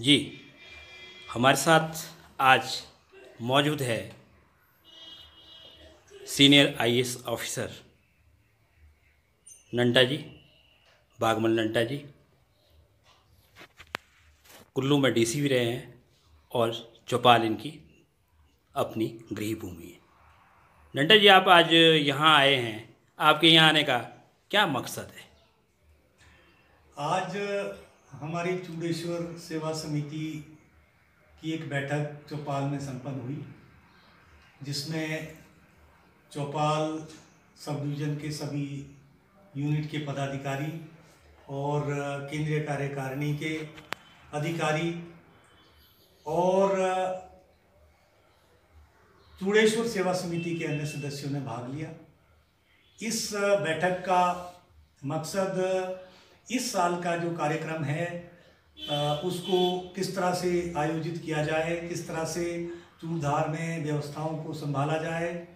जी, हमारे साथ आज मौजूद है senior IAS officer Nadda ji, बागमल Nadda ji. Kullu में डीसी भी रहे हैं और चौपाल इनकी अपनी गृह भूमि है। नड्डा जी, आप आज यहाँ आए हैं, आपके यहाँ आने का क्या मकसद है? आज हमारी चूड़ेश्वर सेवा समिति की एक बैठक चौपाल में संपन्न हुई, जिसमें चौपाल सब डिवीज़न के सभी यूनिट के पदाधिकारी और केंद्रीय कार्यकारिणी के अधिकारी और चूड़ेश्वर सेवा समिति के अन्य सदस्यों ने भाग लिया। इस बैठक का मकसद इस साल का जो कार्यक्रम है उसको किस तरह से आयोजित किया जाए, किस तरह से चूड़धार में व्यवस्थाओं को संभाला जाए,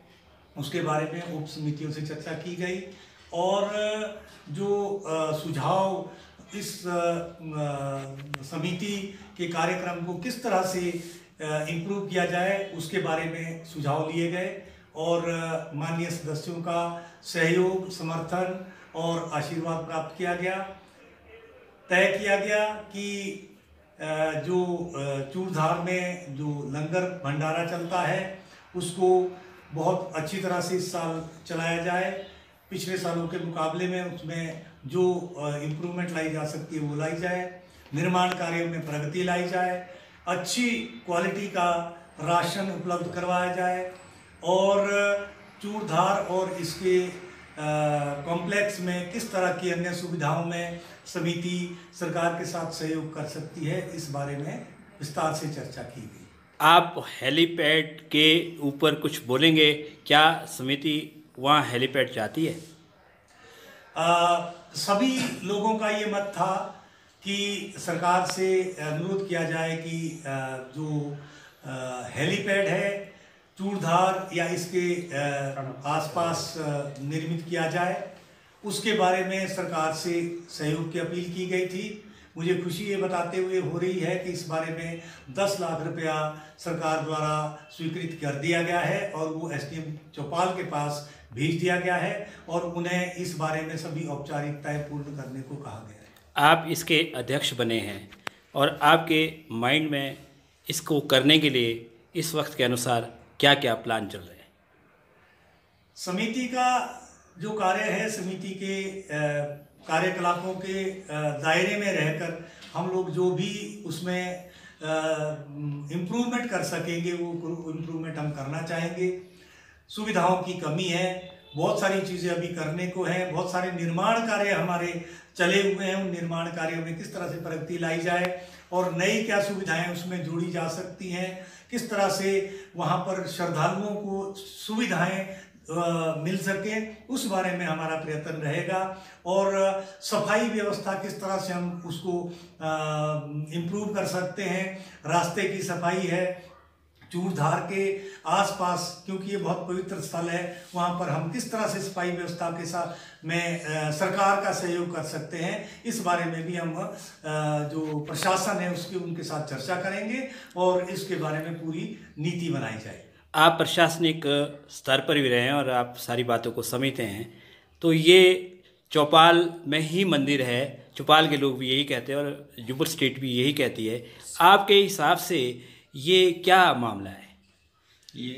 उसके बारे में उप समितियों से चर्चा की गई और जो सुझाव इस समिति के कार्यक्रम को किस तरह से इम्प्रूव किया जाए उसके बारे में सुझाव लिए गए और माननीय सदस्यों का सहयोग, समर्थन और आशीर्वाद प्राप्त किया गया। तय किया गया कि जो चूड़धार में जो लंगर भंडारा चलता है उसको बहुत अच्छी तरह से इस साल चलाया जाए। पिछले सालों के मुकाबले में उसमें जो इम्प्रूवमेंट लाई जा सकती है वो लाई जाए, निर्माण कार्यों में प्रगति लाई जाए, अच्छी क्वालिटी का राशन उपलब्ध करवाया जाए और चूड़धार और इसके कॉम्प्लेक्स में किस तरह की अन्य सुविधाओं में समिति सरकार के साथ सहयोग कर सकती है, इस बारे में विस्तार से चर्चा की गई। आप हेलीपैड के ऊपर कुछ बोलेंगे? क्या समिति वहाँ हेलीपैड चाहती है? सभी लोगों का ये मत था कि सरकार से अनुरोध किया जाए कि जो हेलीपैड है चूड़धार या इसके आसपास निर्मित किया जाए, उसके बारे में सरकार से सहयोग की अपील की गई थी। मुझे खुशी ये बताते हुए हो रही है कि इस बारे में 10 लाख रुपया सरकार द्वारा स्वीकृत कर दिया गया है और वो एसडीएम चौपाल के पास भेज दिया गया है और उन्हें इस बारे में सभी औपचारिकताएं पूर्ण करने को कहा गया है। आप इसके अध्यक्ष बने हैं और आपके माइंड में इसको करने के लिए इस वक्त के अनुसार क्या क्या प्लान चल रहे हैं? समिति का जो कार्य है, समिति के कार्यकलापों के दायरे में रहकर हम लोग जो भी उसमें इम्प्रूवमेंट कर सकेंगे वो इम्प्रूवमेंट हम करना चाहेंगे। सुविधाओं की कमी है, बहुत सारी चीज़ें अभी करने को हैं, बहुत सारे निर्माण कार्य हमारे चले हुए हैं, उन निर्माण कार्यों में किस तरह से प्रगति लाई जाए और नई क्या सुविधाएं उसमें जोड़ी जा सकती हैं, किस तरह से वहाँ पर श्रद्धालुओं को सुविधाएं मिल सके, उस बारे में हमारा प्रयत्न रहेगा और सफाई व्यवस्था किस तरह से हम उसको इम्प्रूव कर सकते हैं। रास्ते की सफाई है, चूड़धार के आसपास क्योंकि ये बहुत पवित्र स्थल है, वहाँ पर हम किस तरह से सफाई व्यवस्था के साथ में सरकार का सहयोग कर सकते हैं, इस बारे में भी हम जो प्रशासन है उसके उनके साथ चर्चा करेंगे और इसके बारे में पूरी नीति बनाई जाएगी। आप प्रशासनिक स्तर पर भी रहे हैं और आप सारी बातों को समझते हैं, तो ये चौपाल में ही मंदिर है, चौपाल के लोग भी यही कहते हैं और जुब्बल स्टेट भी यही कहती है। आपके हिसाब से ये क्या मामला है? ये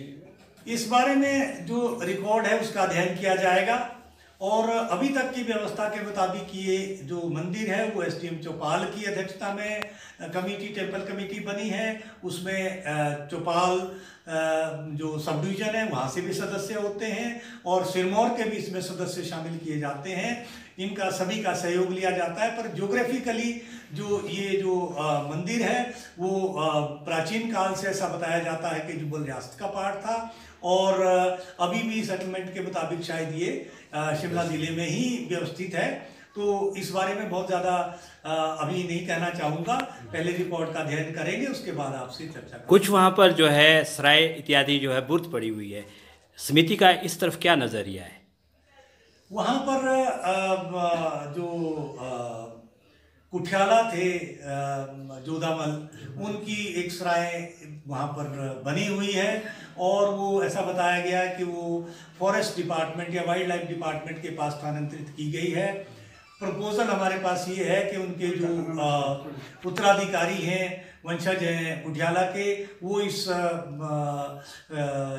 इस बारे में जो रिकॉर्ड है उसका अध्ययन किया जाएगा और अभी तक की व्यवस्था के मुताबिक ये जो मंदिर है वो एसडीएम चौपाल की अध्यक्षता में कमेटी, टेम्पल कमेटी बनी है। उसमें चौपाल जो सब डिवीजन है वहाँ से भी सदस्य होते हैं और सिरमौर के भी इसमें सदस्य शामिल किए जाते हैं। इनका सभी का सहयोग लिया जाता है, पर ज्योग्राफिकली जो ये जो मंदिर है वो प्राचीन काल से ऐसा बताया जाता है कि जुब्बल रियासत का पार्ट था और अभी भी सेटलमेंट के मुताबिक शायद ये शिमला जिले में ही व्यवस्थित है। तो इस बारे में बहुत ज़्यादा अभी नहीं कहना चाहूँगा, पहले रिपोर्ट का अध्ययन करेंगे उसके बाद आपसे चर्चा करेंगे। कुछ वहाँ पर जो है सराय इत्यादि जो है बुर्द पड़ी हुई है, समिति का इस तरफ क्या नज़रिया है? वहाँ पर जो कुठियाला थे जोधामल, उनकी एक सराय वहाँ पर बनी हुई है और वो ऐसा बताया गया कि वो फॉरेस्ट डिपार्टमेंट या वाइल्ड लाइफ डिपार्टमेंट के पास स्थानांतरित की गई है। प्रपोजल हमारे पास ये है कि उनके जो उत्तराधिकारी हैं, वंशज हैं कुठियाला के, वो इस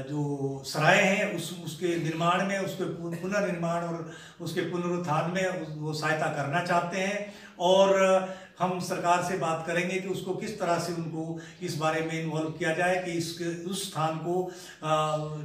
जो सराय है उसके निर्माण में, उसके पुनर्निर्माण और उसके पुनरुत्थान में वो सहायता करना चाहते हैं। और हम सरकार से बात करेंगे कि उसको किस तरह से उनको इस बारे में इन्वॉल्व किया जाए कि उस स्थान को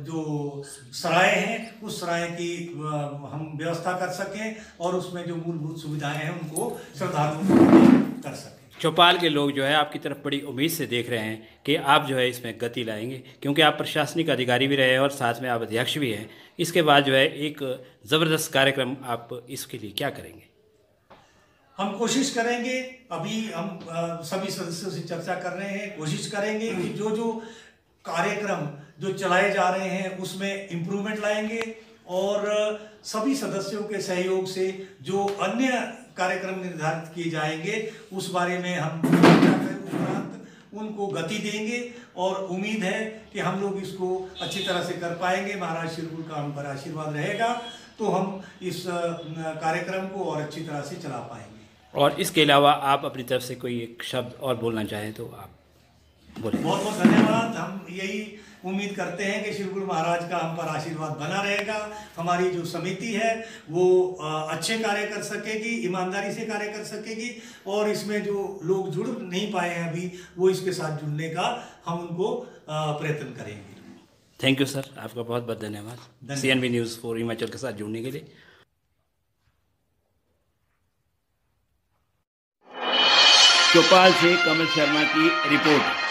जो सराय हैं उस सराय की हम व्यवस्था कर सकें और उसमें जो मूलभूत सुविधाएं हैं उनको श्रद्धालुओं को कर सकें। चौपाल के लोग जो है आपकी तरफ बड़ी उम्मीद से देख रहे हैं कि आप जो है इसमें गति लाएंगे, क्योंकि आप प्रशासनिक अधिकारी भी रहे हैं और साथ में आप अध्यक्ष भी हैं। इसके बाद जो है एक ज़बरदस्त कार्यक्रम आप इसके लिए क्या करेंगे? हम कोशिश करेंगे, अभी हम सभी सदस्यों से चर्चा कर रहे हैं, कोशिश करेंगे कि जो जो कार्यक्रम जो चलाए जा रहे हैं उसमें इम्प्रूवमेंट लाएंगे और सभी सदस्यों के सहयोग से जो अन्य कार्यक्रम निर्धारित किए जाएंगे उस बारे में हम उनको गति देंगे और उम्मीद है कि हम लोग इसको अच्छी तरह से कर पाएंगे। महाराज शिरकुल का हम पर आशीर्वाद रहेगा तो हम इस कार्यक्रम को और अच्छी तरह से चला पाएंगे। और इसके अलावा आप अपनी तरफ से कोई एक शब्द और बोलना चाहें तो आप बोलें। बहुत बहुत धन्यवाद। हम यही उम्मीद करते हैं कि शिरकुल महाराज का हम पर आशीर्वाद बना रहेगा। हमारी जो समिति है वो अच्छे कार्य कर सकेगी, ईमानदारी से कार्य कर सकेगी और इसमें जो लोग जुड़ नहीं पाए हैं अभी वो इसके साथ जुड़ने का हम उनको प्रयत्न करेंगे। थैंक यू सर, आपका बहुत बहुत धन्यवाद CNB न्यूज़ 4 हिमाचल के साथ जुड़ने के लिए। चौपाल से कमल शर्मा की रिपोर्ट।